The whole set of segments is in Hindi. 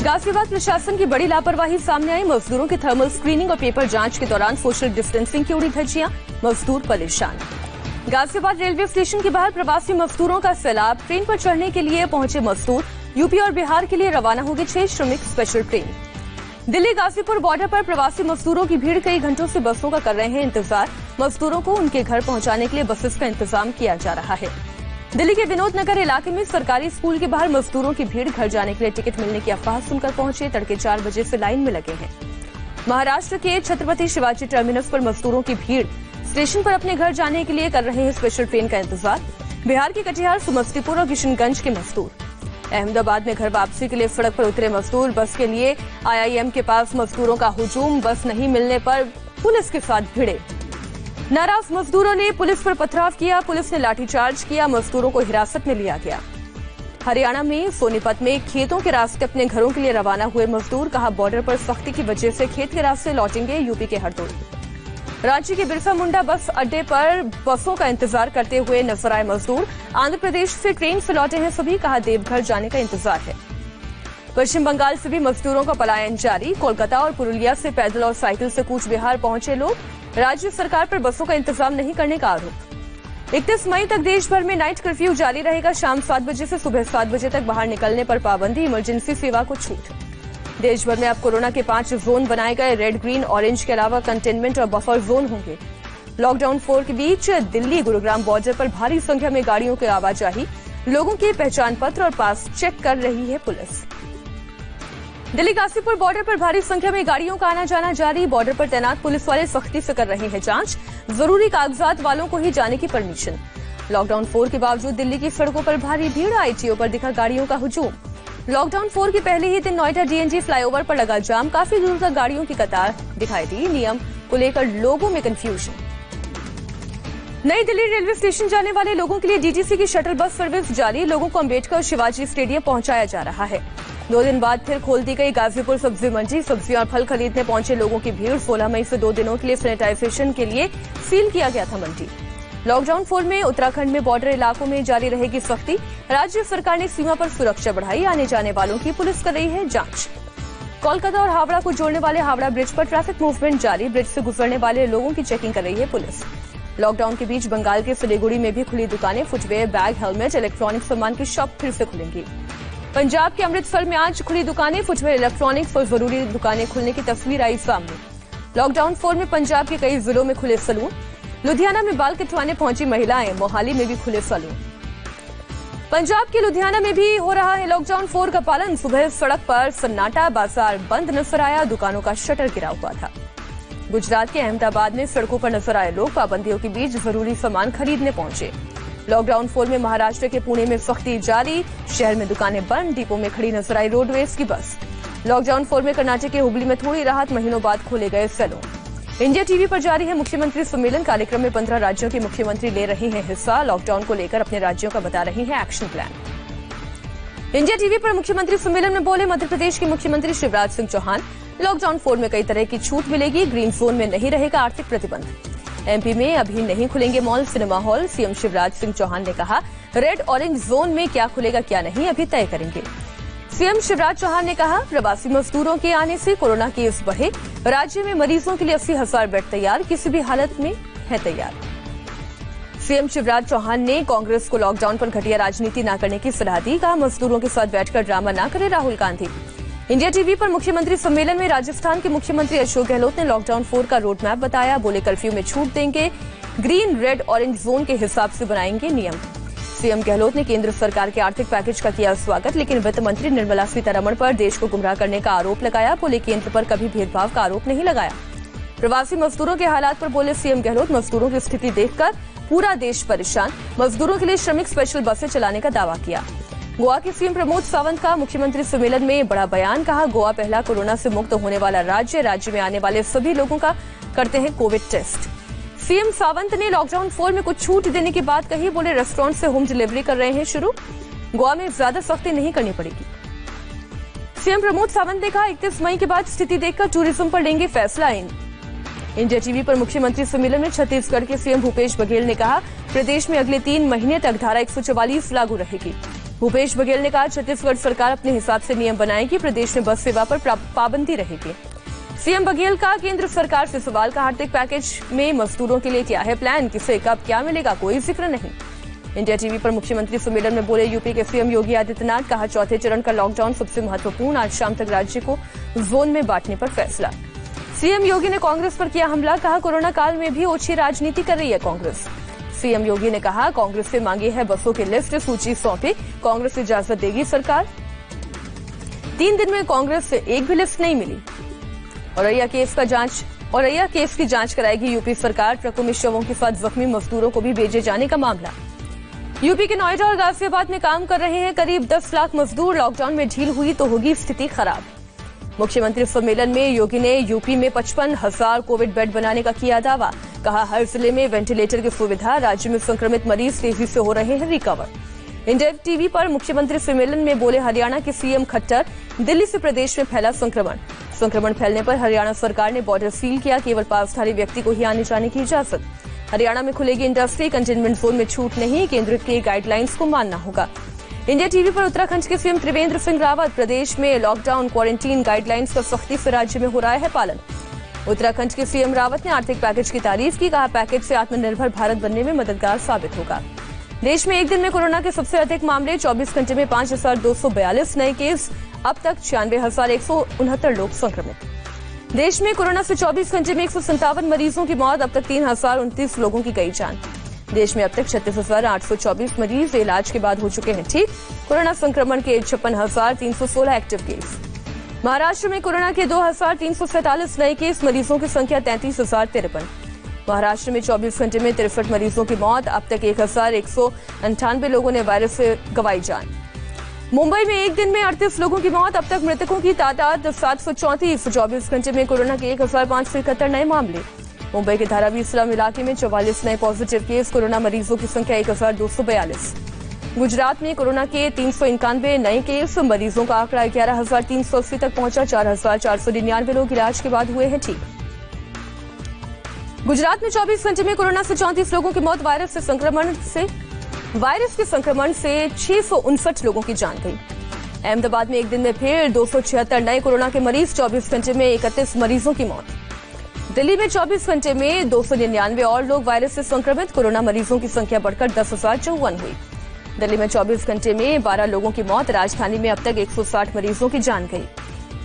गाजियाबाद प्रशासन की बड़ी लापरवाही सामने आई। मजदूरों की थर्मल स्क्रीनिंग और पेपर जांच के दौरान सोशल डिस्टेंसिंग की उड़ी धज्जियां, मजदूर परेशान। गाजियाबाद रेलवे स्टेशन के बाहर प्रवासी मजदूरों का सैलाब। ट्रेन पर चढ़ने के लिए पहुंचे मजदूर। यूपी और बिहार के लिए रवाना होगी 6 श्रमिक special train. Delhi Ghazipur border पर प्रवासी मजदूरों की भीड़। कई घंटों से बसों का कर रहे हैं इंतजार। मजदूरों को उनके घर पहुंचाने के लिए बसेस का इंतजाम किया जा रहा है। दिल्ली के विनोद नगर इलाके में सरकारी स्कूल के बाहर मजदूरों की भीड़। घर जाने के लिए टिकट मिलने की अफवाह सुनकर पहुंचे। तड़के 4 बजे से लाइन में लगे हैं। महाराष्ट्र के छत्रपति शिवाजी टर्मिनस पर मजदूरों की भीड़। स्टेशन पर अपने घर जाने के लिए कर रहे हैं स्पेशल ट्रेन का इंतजार। बिहार के कटिहार, समस्तीपुर और किशनगंज के मजदूर। अहमदाबाद में घर वापसी के लिए सड़क पर उतरे मजदूर। बस के लिए IIM के पास मजदूरों का हुजूम। बस नहीं मिलने पर पुलिस के साथ भिड़े। नाराज मजदूरों ने पुलिस पर पथराव किया। पुलिस ने लाठीचार्ज किया। मजदूरों को हिरासत में लिया गया। हरियाणा में सोनीपत में खेतों के रास्ते अपने घरों के लिए रवाना हुए मजदूर। कहा, बॉर्डर पर सख्ती की वजह से खेत के रास्ते लौटेंगे। यूपी के हरदोई। रांची के बिरसा मुंडा बस अड्डे पर बसों का इंतजार करते हुए नजर आए मजदूर। आंध्र प्रदेश से ट्रेन से लौटे हैं सभी। कहा, देवघर जाने का इंतजार है। पश्चिम बंगाल से भी मजदूरों का पलायन जारी। कोलकाता और पुरुलिया से पैदल और साइकिल से कूच बिहार पहुंचे लोग। राज्य सरकार पर बसों का इंतजाम नहीं करने का आरोप। 31 मई तक देश भर में नाइट कर्फ्यू जारी रहेगा। शाम 7 बजे से सुबह 7 बजे तक बाहर निकलने पर पाबंदी। इमरजेंसी सेवा को छूट। देश भर में अब कोरोना के 5 जोन बनाए गए। रेड, ग्रीन, ऑरेंज के अलावा कंटेनमेंट और बफर जोन होंगे। लॉकडाउन 4 के बीच दिल्ली गुरुग्राम बॉर्डर पर भारी संख्या में गाड़ियों की आवाजाही। लोगों के पहचान पत्र और पास चेक कर रही है पुलिस। दिल्ली गाजीपुर बॉर्डर पर भारी संख्या में गाड़ियों का आना जाना जारी। बॉर्डर पर तैनात पुलिस वाले सख्ती से कर रहे हैं जांच। जरूरी कागजात वालों को ही जाने की परमिशन। लॉकडाउन 4 के बावजूद दिल्ली की सड़कों पर भारी भीड़। ITO पर दिखा गाड़ियों का हुजूम। लॉकडाउन 4 के पहले ही दिन नोएडा DNG फ्लाईओवर पर लगा जाम। काफी दूर तक गाड़ियों की कतार दिखाई दी। नियम को लेकर लोगों में कंफ्यूजन। नई दिल्ली रेलवे स्टेशन जाने वाले लोगों के लिए DTC की शटल बस सर्विस जारी। लोगों को अंबेडकर शिवाजी स्टेडियम पहुंचाया जा रहा है। 2 दिन बाद फिर खोल दी गई गाजीपुर सब्जी मंडी। सब्जियां और फल खरीदने पहुंचे लोगों की भीड़। 16 मई से 2 दिनों के लिए सैनिटाइजेशन के लिए सील किया गया था मंडी। लॉकडाउन 4 में उत्तराखंड में बॉर्डर इलाकों में जारी रहेगी सख्ती। राज्य सरकार ने सीमा पर सुरक्षा बढ़ाई। आने जाने वालों की पुलिस कर रही है जांच। कोलकाता और हावड़ा को जोड़ने वाले हावड़ा ब्रिज पर ट्रैफिक मूवमेंट जारी। ब्रिज से गुजरने वाले लोगों की चेकिंग कर रही है पुलिस। लॉकडाउन के बीच बंगाल के सिलीगुड़ी में भी खुली दुकानें। फुटवेयर, बैग, हेलमेट, इलेक्ट्रॉनिक सामान की शॉप फिर से खुलेंगी। पंजाब के अमृतसर में आज खुली दुकानें। फुटवेयर, इलेक्ट्रॉनिक्स और जरूरी दुकानें खुलने की तस्वीर आई सामने। लॉकडाउन 4 में पंजाब के कई जिलों में खुले सैलून। लुधियाना में बाल कटवाने पहुंची महिलाएं। मोहाली में भी खुले सैलून। पंजाब के लुधियाना में भी हो रहा है लॉकडाउन 4 का पालन। सुबह सड़क पर सन्नाटा, बाजार बंद नजर आया। दुकानों का शटर गिरा हुआ था। गुजरात के अहमदाबाद में सड़कों पर नजर आए लोग। पाबंदियों के बीच जरूरी सामान खरीदने पहुंचे। लॉकडाउन 4 में महाराष्ट्र के पुणे में सख्ती जारी। शहर में दुकानें बंद। डिपो में खड़ी नजर आई रोडवेज की बस। लॉकडाउन 4 में कर्नाटक के हुबली में थोड़ी राहत। महीनों बाद खोले गए सैलून। इंडिया टीवी पर जारी है मुख्यमंत्री सम्मेलन। कार्यक्रम में 15 राज्यों के मुख्यमंत्री ले रहे हैं हिस्सा। लॉकडाउन को लेकर अपने राज्यों का बता रहे हैं एक्शन प्लान। इंडिया टीवी पर मुख्यमंत्री सम्मेलन में बोले मध्य प्रदेश के मुख्यमंत्री शिवराज सिंह चौहान। लॉकडाउन 4 में कई तरह की छूट मिलेगी। ग्रीन जोन में नहीं रहेगा आर्थिक प्रतिबंध। MP में अभी नहीं खुलेंगे mall, cinema hall. CM Shivraj Singh Chouhan ने कहा, रेड ऑरेंज जोन में क्या खुलेगा क्या नहीं अभी तय करेंगे। CM शिवराज चौहान ने कहा, प्रवासी मजदूरों के आने से कोरोना केस बढ़े। राज्य में मरीजों के लिए 80,000 बेड तैयार। किसी भी हालत में है तैयार। CM शिवराज चौहान ने कांग्रेस को लॉकडाउन पर घटिया राजनीति न करने की सलाह दी। कहा, मजदूरों के साथ बैठकर ड्रामा न करे राहुल गांधी। इंडिया टीवी पर मुख्यमंत्री सम्मेलन में राजस्थान के मुख्यमंत्री अशोक गहलोत ने लॉकडाउन 4 का रोड मैप बताया। बोले, कर्फ्यू में छूट देंगे। ग्रीन, रेड, ऑरेंज जोन के हिसाब से बनाएंगे नियम। CM गहलोत ने केंद्र सरकार के आर्थिक पैकेज का किया स्वागत। लेकिन वित्त मंत्री निर्मला सीतारमण पर देश को गुमराह करने का आरोप लगाया। बोले, केंद्र पर कभी भेदभाव का आरोप नहीं लगाया। प्रवासी मजदूरों के हालात पर बोले CM गहलोत, मजदूरों की स्थिति देखकर पूरा देश परेशान। मजदूरों के लिए श्रमिक स्पेशल बसें चलाने का दावा किया। गोवा के CM प्रमोद सावंत का मुख्यमंत्री सम्मेलन में बड़ा बयान। कहा, गोवा पहला कोरोना से मुक्त होने वाला राज्य। राज्य में आने वाले सभी लोगों का करते हैं कोविड टेस्ट। CM सावंत ने लॉकडाउन 4 में कुछ छूट देने की बात कही। बोले, रेस्टोरेंट से होम डिलीवरी कर रहे हैं शुरू। गोवा में ज्यादा सख्ती नहीं करनी पड़ेगी। CM प्रमोद सावंत ने कहा, 31 मई के बाद स्थिति देखकर टूरिज्म पर लेंगे फैसला। इंडिया टीवी पर मुख्यमंत्री सम्मेलन में छत्तीसगढ़ के CM भूपेश बघेल ने कहा, प्रदेश में अगले 3 महीने तक धारा 144 लागू रहेगी। भूपेश बघेल ने कहा, छत्तीसगढ़ सरकार अपने हिसाब से नियम बनाएगी, प्रदेश में बस सेवा पर पाबंदी रहेगी। सीएम बघेल का केंद्र सरकार से सवाल का, आर्थिक पैकेज में मजदूरों के लिए क्या है प्लान, किसे कब क्या मिलेगा, कोई जिक्र नहीं। इंडिया टीवी पर मुख्यमंत्री सम्मेलन में बोले यूपी के सीएम योगी आदित्यनाथ, कहा चौथे चरण का लॉकडाउन सबसे महत्वपूर्ण, आज शाम तक राज्य को जोन में बांटने पर फैसला। सीएम योगी ने कांग्रेस पर किया हमला, कहा कोरोना काल में भी ओछी राजनीति कर रही है कांग्रेस। सीएम योगी ने कहा, कांग्रेस से मांगी है बसों की लिस्ट, सूची सौंपी, कांग्रेस इजाजत देगी सरकार। 3 दिन में कांग्रेस से एक भी लिस्ट नहीं मिली। औरैया केस की जांच कराएगी यूपी सरकार, ट्रकों में शवों के साथ जख्मी मजदूरों को भी भेजे जाने का मामला। यूपी के नोएडा और गाजियाबाद में काम कर रहे हैं करीब 10 लाख मजदूर, लॉकडाउन में ढील हुई तो होगी स्थिति खराब। मुख्यमंत्री सम्मेलन में योगी ने यूपी में 55,000 कोविड बेड बनाने का किया दावा, कहा हर जिले में वेंटिलेटर की सुविधा, राज्य में संक्रमित मरीज तेजी से हो रहे हैं रिकवर। इंडिया टीवी पर मुख्यमंत्री सम्मेलन में बोले हरियाणा के सीएम खट्टर, दिल्ली से प्रदेश में फैला संक्रमण फैलने पर हरियाणा सरकार ने बॉर्डर सील किया, केवल पासधारी व्यक्ति को ही आने जाने की इजाजत। हरियाणा में खुलेगी इंडस्ट्री, कंटेनमेंट जोन में छूट नहीं, केंद्र के गाइडलाइंस को मानना होगा। इंडिया टीवी पर उत्तराखंड के सीएम त्रिवेंद्र सिंह रावत, प्रदेश में लॉकडाउन क्वारंटीन गाइडलाइंस का सख्ती से राज्य में हो रहा है पालन। उत्तराखंड के सीएम रावत ने आर्थिक पैकेज की तारीफ की, कहा पैकेज से आत्मनिर्भर भारत बनने में मददगार साबित होगा। देश में एक दिन में कोरोना के सबसे अधिक मामले, 24 घंटे में 5,242 नए केस, अब तक 96,169 लोग संक्रमित। देश में कोरोना से 24 घंटे में 157 मरीजों की मौत, अब तक 3,029 लोगों की गई जान। देश में अब तक 36,824 मरीज इलाज के बाद हो चुके हैं ठीक। कोरोना संक्रमण के 56,316 एक्टिव केस। महाराष्ट्र में कोरोना के 2,347 नए केस, मरीजों की संख्या 33,053। महाराष्ट्र में 24 घंटे में 63 मरीजों की मौत, अब तक 1,198 लोगों ने वायरस से गंवाई जान। मुंबई में एक दिन में 38 लोगों की मौत, अब तक मृतकों की तादाद 734। 24 घंटे में कोरोना के 1,571 नए मामले। मुंबई के धारावी इस्लाम इलाके में 44 नए पॉजिटिव केस, कोरोना मरीजों की संख्या 1,242। गुजरात में कोरोना के 391 नए केस, मरीजों का आंकड़ा 11,380 तक पहुंचा, 4,499 लोग इलाज के बाद हुए हैं ठीक। गुजरात में 24 घंटे में कोरोना से 34 लोगों की मौत, वायरस के संक्रमण से 659 लोगों की जान गई। अहमदाबाद में एक दिन में फिर 276 नए कोरोना के मरीज, 24 घंटे में 31 मरीजों की मौत। दिल्ली में 24 घंटे में 299 और लोग वायरस से संक्रमित, कोरोना मरीजों की संख्या बढ़कर 10,054 हुई। दिल्ली में 24 घंटे में 12 लोगों की मौत, राजधानी में अब तक 160 मरीजों की जान गई।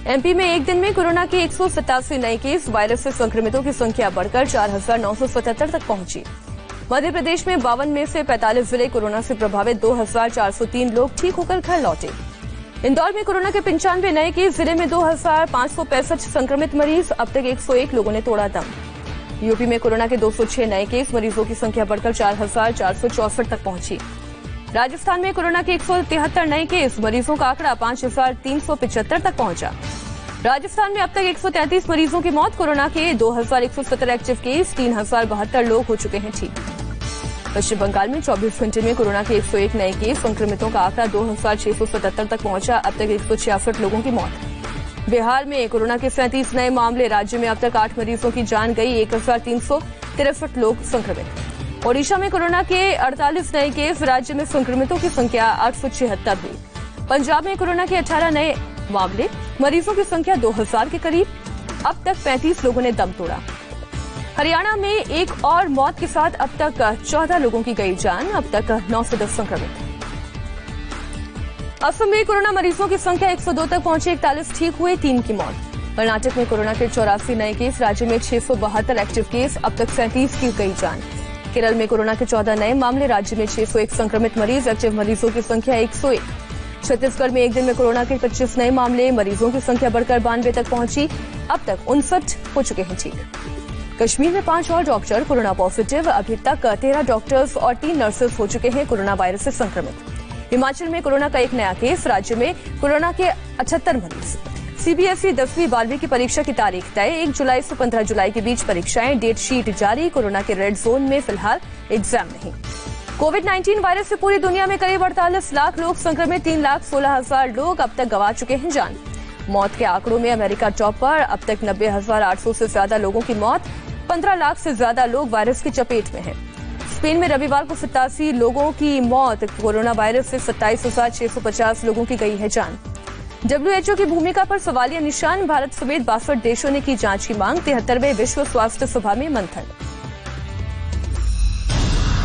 एमपी में एक दिन में कोरोना के 187 नए केस, वायरस से संक्रमितों की संख्या बढ़कर 4,977 तक पहुंची। मध्य प्रदेश में 52 में से 45 जिले कोरोना से प्रभावित, 2,403 लोग ठीक होकर घर लौटे। इंदौर में कोरोना के 95 नए केस, जिले में 2,565 संक्रमित मरीज, अब तक 101 लोगों ने तोड़ा दम। यूपी में कोरोना के 206 नए केस, मरीजों की संख्या बढ़कर 4,464 तक पहुंची। राजस्थान में कोरोना के 173 नए केस, मरीजों का आंकड़ा 5,375 तक पहुंचा। राजस्थान में अब तक 133 मरीजों की मौत, कोरोना के 2,117 एक्टिव केस, 3,072 लोग हो चुके हैं ठीक। पश्चिम बंगाल में 24 घंटे में कोरोना के 101 नए केस, संक्रमितों का आंकड़ा 2,677 तक पहुंचा, अब तक 166 लोगों की मौत। बिहार में कोरोना के 37 नए मामले, राज्य में अब तक 8 मरीजों की जान गई, 1,363 लोग संक्रमित। ओडिशा में कोरोना के 48 नए केस, राज्य में संक्रमितों की संख्या 876 हुई। पंजाब में कोरोना के 18 नए मामले, मरीजों की संख्या 2,000 के करीब, अब तक 35 लोगों ने दम तोड़ा। हरियाणा में एक और मौत के साथ अब तक 14 लोगों की गई जान, अब तक 910 संक्रमित। असम में कोरोना मरीजों की संख्या 102 तक पहुंची, 41 ठीक हुए, 3 की मौत। कर्नाटक में कोरोना के 84 नए केस, राज्य में 672 एक्टिव केस, अब तक 37 की गई जान। केरल में कोरोना के 14 नए मामले, राज्य में 601 संक्रमित मरीज, एक्टिव मरीजों की संख्या 101। छत्तीसगढ़ में एक दिन में कोरोना के 25 नए मामले, मरीजों की संख्या बढ़कर 92 तक पहुंची, अब तक 59 हो चुके हैं ठीक। कश्मीर में 5 और डॉक्टर कोरोना पॉजिटिव, अभी तक 13 डॉक्टर्स और 3 नर्सेज हो चुके हैं कोरोना वायरस से संक्रमित। हिमाचल में कोरोना का एक नया केस, राज्य में कोरोना के 78 मरीज। सीबीएसई 10वीं 12वीं की परीक्षा की तारीख तय, 1 जुलाई से 15 जुलाई के बीच परीक्षाएं, डेट शीट जारी। कोरोना के रेड जोन में फिलहाल एग्जाम नहीं। कोविड-19 वायरस से पूरी दुनिया में करीब 48 लाख लोग संक्रमित, 3,16,000 लोग अब तक गंवा चुके हैं जान। मौत के आंकड़ों में अमेरिका टॉप पर, अब तक 90,800 से ज्यादा लोगों की मौत, 15 लाख से ज्यादा लोग वायरस की चपेट में हैं। स्पेन में रविवार को 87 लोगों की मौत। कोरोना वायरस से 27,650 लोगों की गई है जान। WHO की भूमिका पर सवालिया निशान। भारत समेत 62 देशों ने की जांच की मांग। 73वें विश्व स्वास्थ्य सभा में मंथन।